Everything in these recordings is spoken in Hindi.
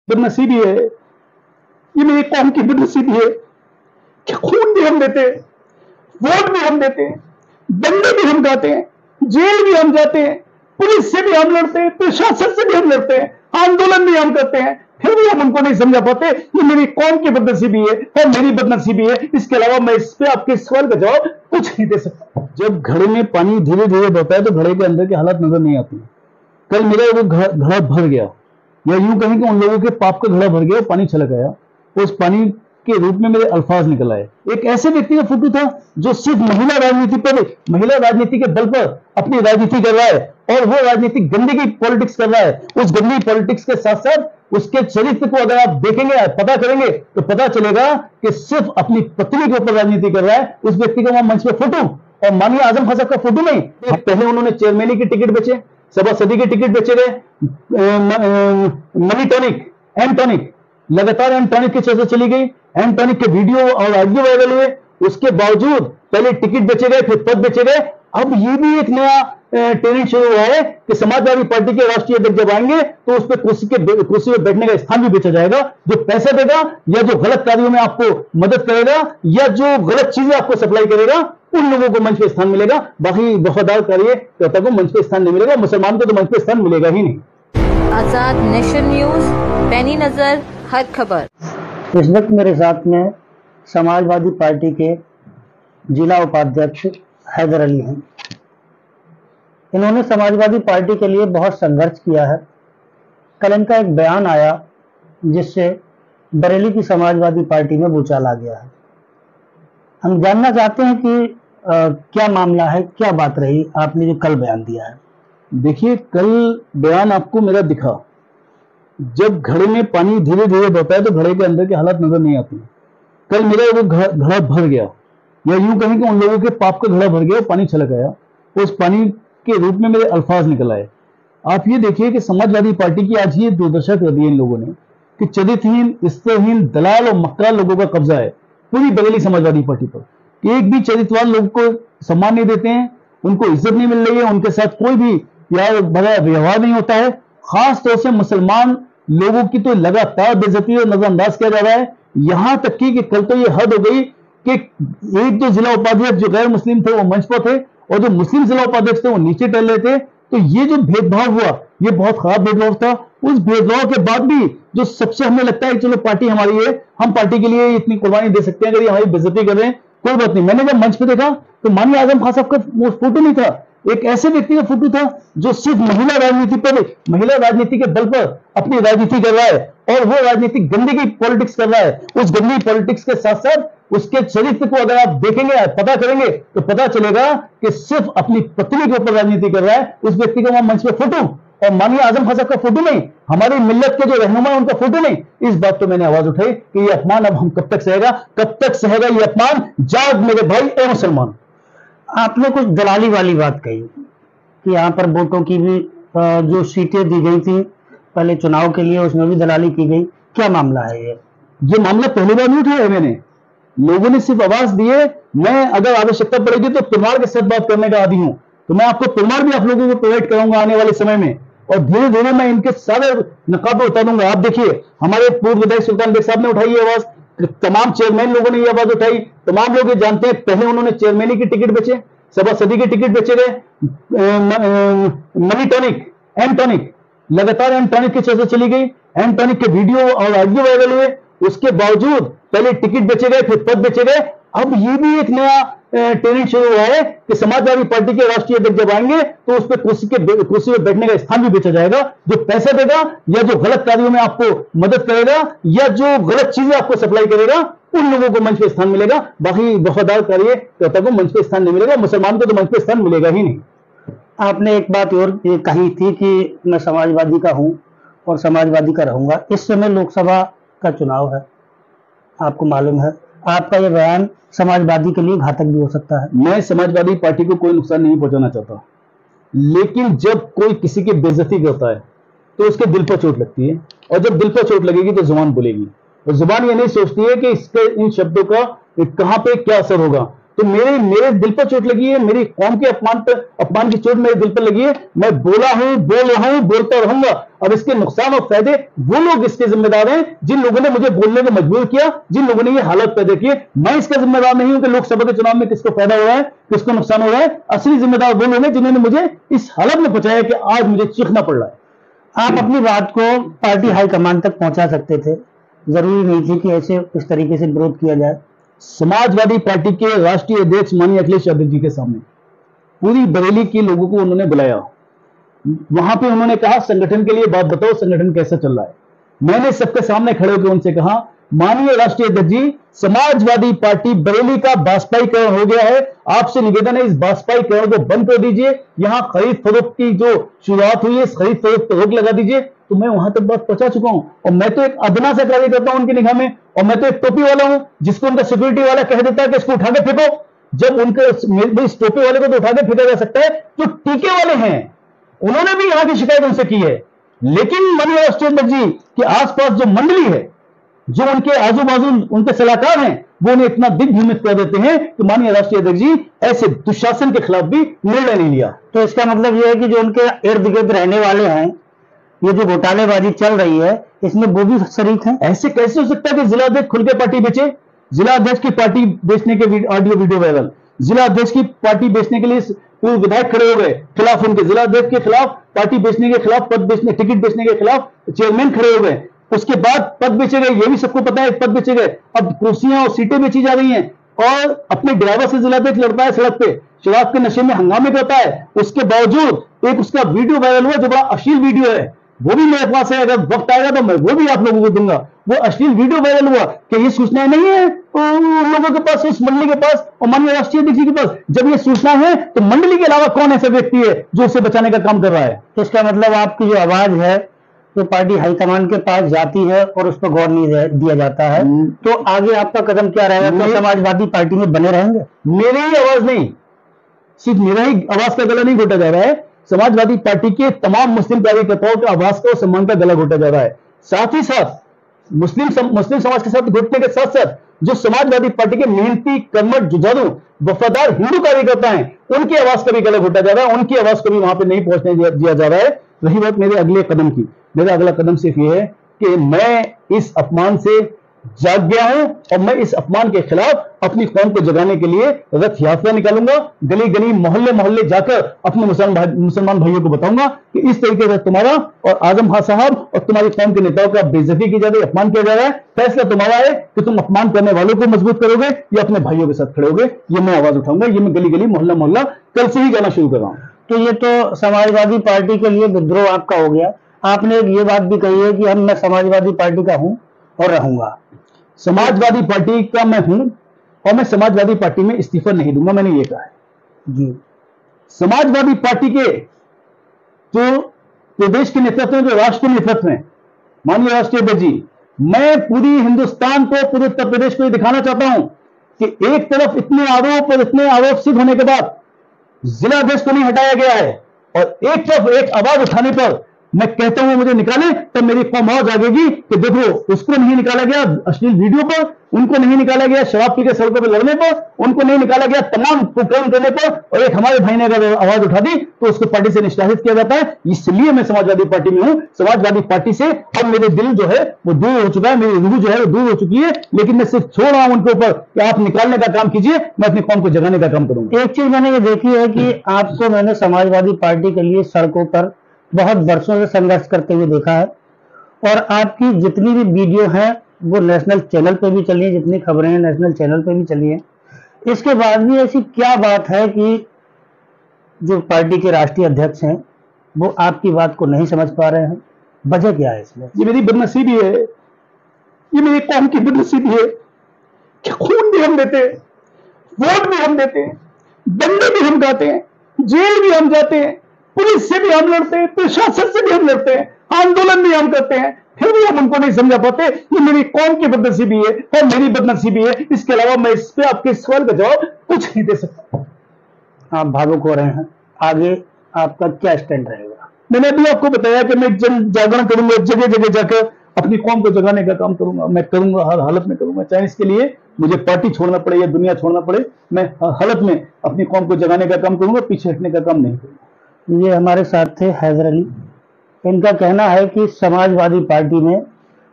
बदनसीबी है, ये मेरी कौम की बदनसीबी है कि खून भी हम देते हैं, वोट भी हम देते हैं, दंगे भी हम खाते हैं, जेल भी हम जाते हैं, पुलिस से भी हम लड़ते हैं, प्रशासन से भी हम लड़ते हैं, आंदोलन भी हम करते हैं, फिर भी हम उनको नहीं समझा पाते। ये मेरी कौम की बदनसीबी है और मेरी बदनसीबी है। इसके अलावा मैं इस पे आपके सवाल का जवाब कुछ नहीं दे सकता। जब घड़े में पानी धीरे धीरे बहता है तो घड़े के अंदर की हालत नजर नहीं आती। कल मेरा वो घड़ा भर गया, या यूं कहें कि उन लोगों के पाप का घड़ा भर गया, पानी छलक आया, उस पानी के रूप में मेरे अल्फाज निकल आए। एक ऐसे व्यक्ति का फोटो था जो सिर्फ महिला राजनीति के बल पर अपनी राजनीति कर रहा है, और वो राजनीति गंदे की पॉलिटिक्स कर रहा है। उस गंदी पॉलिटिक्स के साथ साथ उसके चरित्र को अगर आप देखेंगे, पता करेंगे, तो पता चलेगा कि सिर्फ अपनी पत्नी के ऊपर राजनीति कर रहा है। उस व्यक्ति का वहां मंच पे फोटो, और माननीय आजम खान साहब का फोटो नहीं। पहले उन्होंने चेयरमैनी के टिकट बेचे, सभा सदी के टिकट बेचे गए, मनी टॉनिक, एम टॉनिक, लगातार एम टॉनिक की चर्चा चली गई, एम टॉनिक के वीडियो और ऑडियो वायरल हुए। उसके बावजूद पहले टिकट बेचे गए, फिर पद बेचे गए। अब ये भी एक नया ट्रेंड शुरू हुआ है कि समाजवादी पार्टी के राष्ट्रीय अध्यक्ष जब आएंगे तो उस पर कुर्सी में बैठने का स्थान भी बेचा जाएगा। जो पैसा देगा, या जो गलत कार्यों में आपको मदद करेगा, या जो गलत चीजें आपको सप्लाई करेगा, उन लोगों को मंच पे स्थान मिलेगा। बाकी वफादार कार्यकर्ता को मंच पे स्थान नहीं मिलेगा, मुसलमान को तो मंच पे स्थान मिलेगा ही नहीं। आजाद नेशन न्यूज, पैनी नजर, हर खबर। इस वक्त मेरे साथ में समाजवादी पार्टी के जिला उपाध्यक्ष हैदर अली हैं। इन्होंने समाजवादी पार्टी के लिए बहुत संघर्ष किया है। कल इनका एक बयान आया जिससे बरेली की समाजवादी पार्टी में भूचाल आ गया है। हम जानना चाहते हैं कि क्या मामला है, क्या बात रही आपने जो कल बयान दिया है। देखिए, कल बयान आपको मेरा दिखा, जब घड़े में पानी धीरे धीरे बहता है तो घड़े के अंदर की हालत नजर नहीं आती। कल मेरा वो घड़ा भर गया, या यूं कहें कि उन लोगों के पाप का घड़ा भर गया, पानी छलक आया, उस पानी के रूप में मेरे अल्फाज निकल आए। आप ये देखिए कि समाजवादी पार्टी की आज ये दुर्दशा कर दी है इन लोगों ने कि चरित्रहीन, स्तरहीन, दलाल और मक्कार लोगों का कब्जा है पूरी बरेली समाजवादी पार्टी पर। एक भी चरित्रवान लोग को सम्मान नहीं देते हैं, उनको इज्जत नहीं मिल रही है, उनके साथ कोई भी प्यार भरा व्यवहार नहीं होता है। खास तौर से मुसलमान लोगों की तो लगातार बेइज्जती और नजरअंदाज किया जा रहा है। यहां तक कि कल तो ये हद हो गई कि एक जो जिला उपाध्यक्ष जो गैर मुस्लिम थे वो मंच पर थे, और जो मुस्लिम जिला उपाध्यक्ष थे वो नीचे टहल रहे थे। तो ये जो भेदभाव हुआ, ये बहुत खराब भेदभाव था। उस भेदभाव के बाद भी जो सबसे हमें लगता है कि चलो पार्टी हमारी है, हम पार्टी के लिए इतनी कुर्बानी दे सकते हैं, अगर ये हमारी बेइज्जती कर रहे हैं कोई बात नहीं। मैंने जब मंच पे देखा तो माननीय आजम खान साहब का वो फोटो नहीं था, एक ऐसे व्यक्ति का फोटो था जो सिर्फ महिला राजनीति के बल पर अपनी राजनीति कर रहा है, और वो राजनीति गंदे की पॉलिटिक्स कर रहा है। उस गंदी पॉलिटिक्स के साथ साथ उसके चरित्र को अगर आप देखेंगे, पता करेंगे, तो पता चलेगा कि सिर्फ अपनी पत्नी के ऊपर राजनीति कर रहा है। उस व्यक्ति का वहां मंच पे फोटो, और माननीय आजम खान साहब का फोटो नहीं, हमारी मिल्लत के जो रहनुमा है उनका फोटो नहीं। इस बात तो मैंने आवाज उठाई कि ये अपमान अब हम कब तक सहेगा, कब तक सहेगा ये अपमान। जाग मेरे भाई ए मुसलमान। आपने कुछ दलाली वाली बात कही कि यहाँ पर वोटों की भी जो सीटें दी गई थी पहले चुनाव के लिए, उसमें भी दलाली की गई। क्या मामला है ये मामला पहली बार नहीं उठाया मैंने, लोगों ने सिर्फ आवाज दी है। मैं अगर आवश्यकता पड़ेगी तो परमार के साथ बात करने का आदी हूं, तो मैं आपको परमार भी आप लोगों को प्रोवाइड कराऊंगा आने वाले समय में, और धीरे धीरे मैं इनके सारे नकाबे उतार दूंगा। आप देखिए, हमारे पूर्व विधायक सुल्तान बेग साहब ने उठाई है आवाज, तमाम चेयरमैन लोगों ने यह आवाज उठाई, तमाम लोग ये जानते हैं। पहले उन्होंने चेयरमैनी के टिकट बेचे, सभा सदी के टिकट बेचे गए, मनी टॉनिक, एम टॉनिक, लगातार एम टॉनिक की चर्चा चली गई, एम टॉनिक के वीडियो और ऑडियो वायरल हुए। उसके बावजूद पहले टिकट बेचे गए, फिर पद बेचे गए। अब ये भी एक नया ट्रेंड शुरू हुआ है कि समाजवादी पार्टी के राष्ट्रीय अध्यक्ष जब आएंगे तो उस पर कुर्सी में बैठने का स्थान भी बेचा जाएगा। जो पैसा देगा, या जो गलत कार्यों में आपको मदद करेगा, या जो गलत चीजें आपको सप्लाई करेगा, उन लोगों को मंच पे स्थान मिलेगा। बाकी वफादार कार्यकर्ता को मंच पे स्थान नहीं मिलेगा, मुसलमान को तो मंच पे स्थान मिलेगा ही नहीं। आपने एक बात और कही थी कि मैं समाजवादी का हूं और समाजवादी का रहूंगा। इस समय लोकसभा का चुनाव है, आपको मालूम है, आपका यह बयान समाजवादी के लिए घातक भी हो सकता है। मैं समाजवादी पार्टी को कोई नुकसान नहीं पहुंचाना चाहता, लेकिन जब कोई किसी की बेइज्जती करता है तो उसके दिल पर चोट लगती है, और जब दिल पर चोट लगेगी तो जुबान बोलेगी, और जुबान ये नहीं सोचती है कि इसके इन शब्दों का कहां पे क्या असर होगा। तो मेरे मेरे दिल पर चोट लगी है, मेरी कौम के अपमान की चोट मेरे दिल पर लगी है। मैं बोला हूं, बोल रहा हूं, बोलता रहूंगा। अब इसके नुकसान और फायदे वो लोग इसके जिम्मेदार हैं जिन लोगों ने मुझे बोलने को मजबूर किया, जिन लोगों ने ये हालत पैदा की। मैं इसका जिम्मेदार नहीं हूं कि लोकसभा के चुनाव में किसको फायदा हो रहा है, किसको नुकसान हो रहा है। असली जिम्मेदार वो लोग हैं जिन्होंने मुझे इस हालत में पहुंचाया कि आज मुझे चीखना पड़ रहा है। आप अपनी बात को पार्टी हाईकमान तक पहुंचा सकते थे, जरूरी नहीं थी कि ऐसे इस तरीके से विरोध किया जाए। समाजवादी पार्टी के राष्ट्रीय अध्यक्ष माननीय अखिलेश यादव जी के सामने पूरी बरेली के लोगों को उन्होंने बुलाया। वहां पे उन्होंने कहा संगठन के लिए बात बताओ, संगठन कैसा चल रहा है। मैंने सबके सामने खड़े होकर उनसे कहा माननीय राष्ट्रीय अध्यक्ष जी, समाजवादी पार्टी बरेली का बाष्पाईकरण हो गया है। आपसे निवेदन है इस बाष्पाईकरण को बंद कर दीजिए। यहां खरीद फरोख्त की जो शुरुआत हुई है, इस खरीद फरोख्त पर रोक लगा दीजिए। तो मैं वहां तक बात पहुंचा चुका हूं और मैं तो एक अदना सा कार्यकर्ता हूं उनकी निगाह में, और मैं तो एक टोपी वाला हूं जिसको उनका सिक्योरिटी वाला कह देता है कि इसको उठा के फेंको। जब उनके इस टोपी वाले को तो उठा के फेंका जा सकता है, जो टीके वाले हैं उन्होंने भी यहां की शिकायत उनसे की है। लेकिन माननीय राष्ट्रीय अध्यक्ष जी के आसपास जो मंडली है, जो उनके आजू बाजू उनके सलाहकार हैं, वो उन्हें इतना दिग्भ्रमित कर देते हैं कि माननीय राष्ट्रीय अध्यक्ष जी ऐसे दुशासन के खिलाफ भी निर्णय नहीं लिया। तो इसका मतलब यह है कि जो उनके इर्द गिर्द रहने वाले हैं, ये जो घोटालेबाजी चल रही है, इसमें वो भी शरीक हैं। ऐसे कैसे हो सकता है कि जिला अध्यक्ष खुल के पार्टी बेचे? जिला अध्यक्ष की पार्टी बेचने के ऑडियो वीडियो वायरल, जिला अध्यक्ष की पार्टी बेचने के लिए पूर्व विधायक खड़े हो गए खिलाफ, उनके जिला अध्यक्ष के खिलाफ, पार्टी बेचने के खिलाफ, पद बेचने, टिकट बेचने के खिलाफ चेयरमैन खड़े हो गए। उसके बाद पद बेचे गए, ये भी सबको पता है, पद बेचे गए। अब कुर्सियां और सीटें बेची जा रही हैं और अपने ड्राइवर से जिला अध्यक्ष लड़ता है सड़क पे, शराब के नशे में हंगामे करता है। उसके बावजूद एक उसका वीडियो वायरल हुआ जो बड़ा अश्लील वीडियो है, वो भी मेरे पास है, अगर वक्त आएगा तो मैं वो भी आप लोगों को दूंगा। वो अश्लील वीडियो वायरल हुआ कि ये सूचनाएं नहीं है उन लोगों के पास, उस मंडली के पास और माननीय राष्ट्रीय अध्यक्ष जी के पास। जब ये सूचना है तो मंडली के अलावा कौन ऐसा व्यक्ति है जो उसे बचाने का काम कर रहा है? तो इसका मतलब आपकी जो आवाज है तो पार्टी हाईकमान के पास जाती है और उस पर गौर नहीं दिया जाता है। तो आगे आपका कदम क्या रहेगा? तो समाजवादी पार्टी में बने रहेंगे? मेरी ही आवाज नहीं, सिर्फ मेरा ही आवाज का गला नहीं घोटा जा रहा है, समाजवादी पार्टी के तमाम मुस्लिम कार्यकर्ताओं के आवाज का और सम्मान का गला घोटा जा रहा है। साथ ही साथ मुस्लिम समाज के साथ घुटने के साथ साथ जो समाजवादी पार्टी के मेहनती, कर्मठ, जुझारू, वफादार हिंदू कार्यकर्ता हैं, उनकी आवाज का भी गला घोटा जा रहा है, उनकी आवाज को भी वहां पे नहीं पहुंचने दिया जा रहा है। रही बात मेरे अगले कदम की, मेरा अगला कदम सिर्फ ये है कि मैं इस अपमान से जाग गया हूं और मैं इस अपमान के खिलाफ अपनी कौम को जगाने के लिए रथ यात्रा निकालूंगा। गली गली, मोहल्ले मोहल्ले जाकर अपने मुसलमान भाइयों को बताऊंगा कि इस तरीके से तुम्हारा और आजम खान साहब और तुम्हारी कौम के नेताओं का बेइज्जती की जा रही है, अपमान किया जा रहा है। फैसला तुम्हारा है कि तुम अपमान करने वालों को मजबूत करोगे या अपने भाइयों के साथ खड़े होगे। ये मैं आवाज उठाऊंगा, ये मैं गली गली, मोहल्ला मोहल्ला कल से ही जाना शुरू कर रहा हूं। तो ये तो समाजवादी पार्टी के लिए विद्रोह आपका हो गया। आपने ये बात भी कही है कि मैं समाजवादी पार्टी का हूं और रहूंगा। समाजवादी पार्टी का मैं हूं और मैं समाजवादी पार्टी में इस्तीफा नहीं दूंगा, मैंने ये कहा है जी। समाजवादी पार्टी के जो प्रदेश के नेतृत्व हैं, जो राष्ट्रीय नेतृत्व हैं, माननीय राष्ट्रीय अध्यक्ष जी, मैं पूरी हिंदुस्तान को, पूरे उत्तर प्रदेश को ये दिखाना चाहता हूं कि एक तरफ इतने आरोप सिद्ध होने के बाद जिला अध्यक्ष को नहीं हटाया गया है और एक तरफ एक आवाज उठाने पर मैं कहता हूं मुझे निकाले, तब मेरी कौम और जागेगी कि देखो उसको नहीं निकाला गया अश्लील वीडियो पर, उनको नहीं निकाला गया शराब पी के सड़कों पर लड़ने पर, उनको नहीं निकाला गया तमाम कुकर्म करने पर, और एक हमारे भाई ने अगर आवाज उठा दी तो उसको पार्टी से निष्कासित किया जाता है। इसलिए मैं समाजवादी पार्टी में हूं। समाजवादी पार्टी से अब मेरे दिल जो है वो दूर हो चुका है, मेरी रूह जो है वो दूर हो चुकी है, लेकिन मैं सिर्फ छोड़ रहा हूं उनके ऊपर कि आप निकालने का काम कीजिए, मैं अपनी कौम को जगाने का काम करूंगा। एक चीज मैंने ये देखी है कि आपको मैंने समाजवादी पार्टी के लिए सड़कों पर बहुत वर्षों से संघर्ष करते हुए देखा है और आपकी जितनी भी वीडियो हैं वो नेशनल चैनल पे भी चली है, जितनी खबरें हैं नेशनल चैनल पे भी चली है। इसके बाद भी ऐसी क्या बात है कि जो पार्टी के राष्ट्रीय अध्यक्ष हैं वो आपकी बात को नहीं समझ पा रहे हैं? वजह क्या है इसमें? ये मेरी बदनसीबी है, ये मेरी कौम की बदनसीबी है कि खून भी हम देते हैं, वोट भी हम देते हैं, दंडे भी हम खाते हैं, जेल भी हम जाते हैं, पुलिस से भी हम लड़ते हैं, प्रशासन से भी हम लड़ते हैं, आंदोलन भी हम करते हैं, फिर भी हम उनको नहीं समझा पाते। ये मेरी कौम की बदनसीबी है और मेरी बदनसीबी है। इसके अलावा मैं इस पे आपके सवाल का जवाब कुछ नहीं दे सकता। आप भावुक हो रहे हैं, आगे आपका क्या स्टैंड रहेगा? मैंने अभी आपको बताया कि मैं जन जागरण करूंगा, जगह जगह जाकर अपनी कौम को जगाने का काम करूंगा, मैं करूंगा, हर हालत में करूंगा, चाहे इसके लिए मुझे पार्टी छोड़ना पड़े या दुनिया छोड़ना पड़े, मैं हर हालत में अपनी कौम को जगाने का काम करूंगा, पीछे हटने का काम नहीं करूंगा। ये हमारे साथ थे हैदर अली। इनका कहना है कि समाजवादी पार्टी में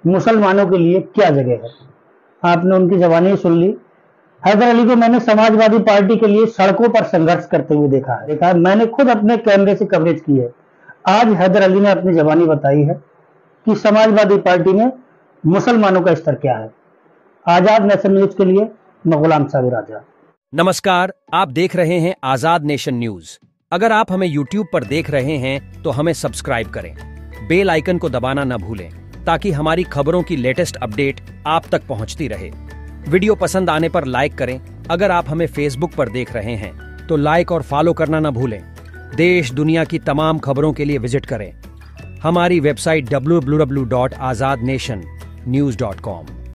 मुसलमानों के लिए क्या जगह है। आपने उनकी जबानी सुन ली। हैदर अली को मैंने समाजवादी पार्टी के लिए सड़कों पर संघर्ष करते हुए देखा है। मैंने खुद अपने कैमरे से कवरेज की है। आज हैदर अली ने अपनी जबानी बताई है कि समाजवादी पार्टी में मुसलमानों का स्तर क्या है। आजाद नेशन न्यूज के लिए मैं गुलाम साबिर आजाद। नमस्कार, आप देख रहे हैं आजाद नेशन न्यूज। अगर आप हमें YouTube पर देख रहे हैं तो हमें सब्सक्राइब करें, बेल आइकन को दबाना न भूलें ताकि हमारी खबरों की लेटेस्ट अपडेट आप तक पहुंचती रहे। वीडियो पसंद आने पर लाइक करें। अगर आप हमें Facebook पर देख रहे हैं तो लाइक और फॉलो करना न भूलें। देश दुनिया की तमाम खबरों के लिए विजिट करें हमारी वेबसाइट www.azadnationnews.com।